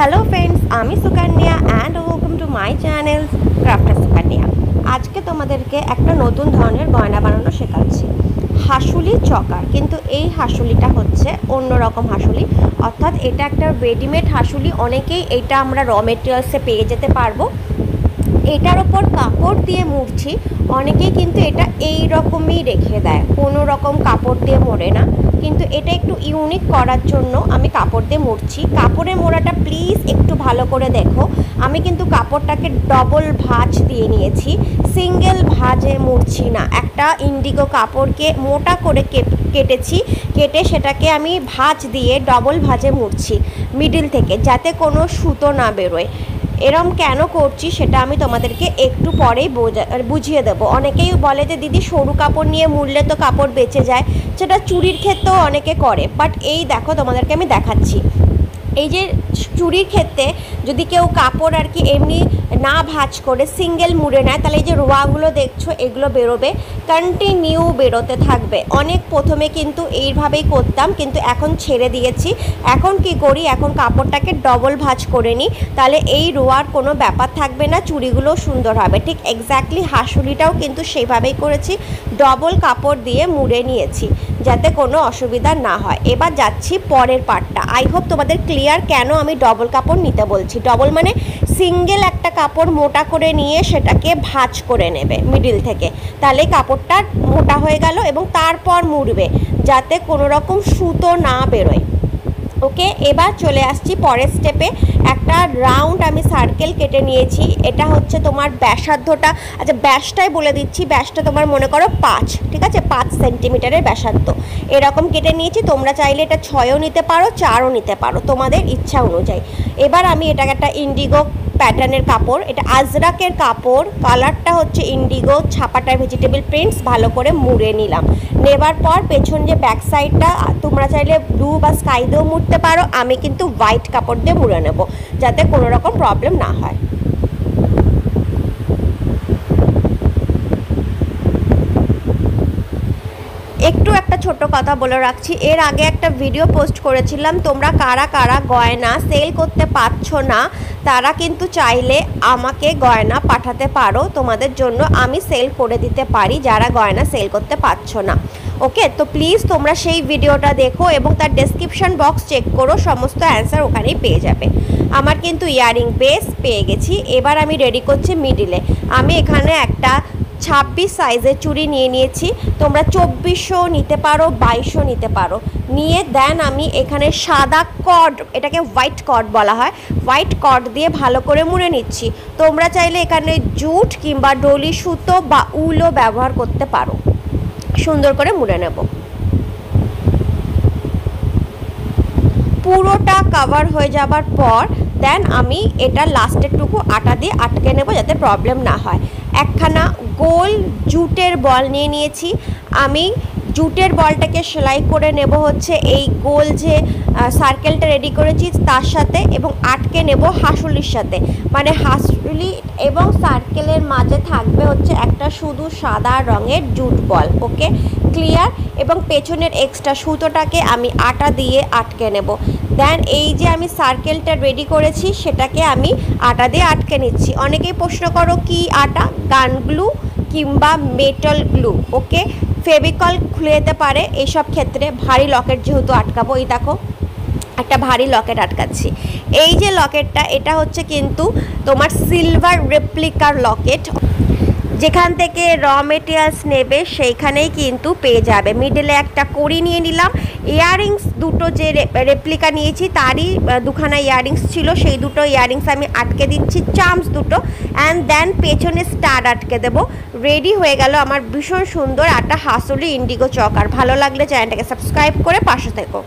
Hello friends, আমি Sukanya and welcome to my channel crafter Sukanya. আজকে তোমাদেরকে একটা নতুন ধরনের গয়না বানানো শেখাচ্ছি, হাসুলি চকার। কিন্তু এই হাসুলিটা হচ্ছে অন্যরকম হাসুলি, অর্থাৎ এটা একটা রেডিমেড হাসুলি। অনেকেই এটা আমরা র মেটেরিয়ালসে পেয়ে যেতে পারবো। এটার ওপর কাপড় দিয়ে মুড়ছি, অনেকেই কিন্তু এটা এই রকমই রেখে দেয়, কোনো রকম কাপড় দিয়ে মোড়ে না। কিন্তু এটা একটু ইউনিক করার জন্য আমি কাপড় দিয়ে মুড়ছি। কাপড়ের মোড়াটা প্লিজ একটু ভালো করে দেখো। আমি কিন্তু কাপড়টাকে ডবল ভাঁজ দিয়ে নিয়েছি, সিঙ্গেল ভাঁজে মুড়ছি না। একটা ইন্ডিগো কাপড়কে মোটা করে কেটেছি, কেটে সেটাকে আমি ভাঁজ দিয়ে ডবল ভাঁজে মুড়ছি মিডিল থেকে, যাতে কোনো সুতো না বেরোয়। এরম কেন করছি সেটা আমি তোমাদেরকে একটু পরেই বুঝিয়ে দেবো। অনেকেই বলে যে দিদি সরু কাপড় নিয়ে মুড়লে তো কাপড় বেঁচে যায়, সেটা চুড়ির ক্ষেত্রেও অনেকে করে। বাট এই দেখো, তোমাদেরকে আমি দেখাচ্ছি। এই যে চুড়ির ক্ষেত্রে যদি কেউ কাপড় আর কি এমনি না ভাঁজ করে সিঙ্গেল মুড়ে নেয়, তাহলে এই যে রোয়াগুলো দেখছো এগুলো বেরোবে, কন্টিনিউ বেরোতে থাকবে। অনেক প্রথমে কিন্তু এইভাবেই করতাম, কিন্তু এখন ছেড়ে দিয়েছি। এখন কি করি, এখন কাপড়টাকে ডবল ভাঁজ করে নিই, তাহলে এই রোয়ার কোনো ব্যাপার থাকবে না, চুড়িগুলোও সুন্দর হবে। ঠিক এক্স্যাক্টলি হাসুলিটাও কিন্তু সেইভাবেই করেছি, ডবল কাপড় দিয়ে মুড়ে নিয়েছি যাতে কোনো অসুবিধা না হয়। এবার যাচ্ছি পরের পার্টটা। আই হোপ তোমাদের ক্লিয়ার কেন আমি ডবল কাপড় নিতে বলছি। ডবল মানে সিঙ্গেল একটা কাপড় মোটা করে নিয়ে সেটাকে ভাঁজ করে নেবে মিডিল থেকে, তাহলে কাপড়টা মোটা হয়ে গেল এবং তারপর মুড়বে যাতে কোনো রকম সুতো না বেরোয়। ওকে, এবার চলে আসছি পরের স্টেপে। একটা রাউন্ড আমি সার্কেল কেটে নিয়েছি। এটা হচ্ছে তোমার ব্যাসার্ধটা, আচ্ছা ব্যাসটাই বলে দিচ্ছি, ব্যাসটা তোমার মনে করো 5, ঠিক আছে, 5 সেন্টিমিটারের ব্যাসার্ধ এরকম কেটে নিয়েছি। তোমরা চাইলে এটা 6ও নিতে পারো, 4ও নিতে পারো, তোমাদের ইচ্ছা অনুযায়ী। এবার আমি এটাকে একটা ইন্ডিগো প্যাটার্নের কাপড়, এটা আজরাকের কাপড়, কালারটা হচ্ছে ইন্ডিগো, ছাপাটার ভেজিটেবল প্রিন্টস, ভালো করে মুড়ে নিলাম। নেবার পর পেছন যে ব্যাক সাইডটা তোমরা চাইলে ব্লু বা স্কাই দিয়েও মুড়তে পারো, আমি কিন্তু হোয়াইট কাপড় দিয়ে মুড়ে নেব যাতে কোনো রকম প্রবলেম না হয়। একটু একটা ছোট কথা বলে রাখছি, এর আগে একটা ভিডিও পোস্ট করেছিলাম, তোমরা কারা কারা গয়না সেল করতে পারছো না তারা কিন্তু চাইলে আমাকে গয়না পাঠাতে পারো, তোমাদের জন্য আমি সেল করে দিতে পারি যারা গয়না সেল করতে পারছো না। ওকে, তো প্লিজ তোমরা সেই ভিডিওটা দেখো এবং তার ডেসক্রিপশন বক্স চেক করো, সমস্ত অ্যান্সার ওখানেই পেয়ে যাবে। আমার কিন্তু ইয়ারিং বেস পেয়ে গেছি। এবার আমি রেডি করছি মিডিলে। আমি এখানে একটা 26 সাইজের চুড়ি নিয়ে নিয়েছি, তোমরা 2400 নিতে পারো, 2200 নিতে পারো। নিয়ে দেন আমি এখানে সাদা কর্ড, এটাকে হোয়াইট কর্ড বলা হয়, হোয়াইট কর্ড দিয়ে ভালো করে মুড়ে নিচ্ছি। তোমরা চাইলে এখানে জুট কিংবা ডলি সুতো বা উলও ব্যবহার করতে পারো। সুন্দর করে মুড়ে নেব। পুরোটা কভার হয়ে যাবার পর দেন আমি এটা লাস্টেরটুকু আটা দিয়ে আটকে নেব যাতে প্রবলেম না হয়। একখানা গোল জুটের বল নিয়ে নিয়েছি। আমি জুটের বলটাকে সেলাই করে নেব হচ্ছে এই গোল যে সার্কেলটা রেডি করেছি তার সাথে, এবং আটকে নেব হাসুলির সাথে। মানে হাসুলি এবং সার্কেলের মাঝে থাকবে হচ্ছে একটা শুধু সাদা রঙের জুট বল। ওকে, ক্লিয়ার। এবং পেছনের এক্সট্রা সুতোটাকে আমি আটা দিয়ে আটকে নেব। দেন এই যে আমি সার্কেলটা রেডি করেছি সেটাকে আমি আটা দিয়ে আটকে নিচ্ছি। অনেকেই প্রশ্ন করো কি আটা, গান গ্লু কিংবা মেটাল গ্লু। ওকে, ফেভিকল খুলে যেতে পারে এইসব ক্ষেত্রে। ভারী লকেট যেহেতু আটকাবো, এই দেখো একটা ভারী লকেট আটকাচ্ছি। এই যে লকেটটা, এটা হচ্ছে কিন্তু তোমার সিলভার রেপ্লিকার লকেট, যেখান থেকে র মেটেরিয়ালস নেবে সেইখানেই কিন্তু পেয়ে যাবে। মিডলে একটা কড়ি নিয়ে নিলাম। ইয়াররিংস দুটো যে রেপ্লিকা নিয়েছি তারই দুখানা ইয়াররিংস ছিল, সেই দুটো ইয়াররিংস আমি আটকে দিচ্ছি, চার্মস দুটো, অ্যান্ড দেন পেছনে স্টাড আটকে দেবো। রেডি হয়ে গেল আমার ভীষণ সুন্দর একটা হাসুলি ইন্ডিগো চকার। ভালো লাগলে চ্যানেলটাকে সাবস্ক্রাইব করে পাশে থেকো।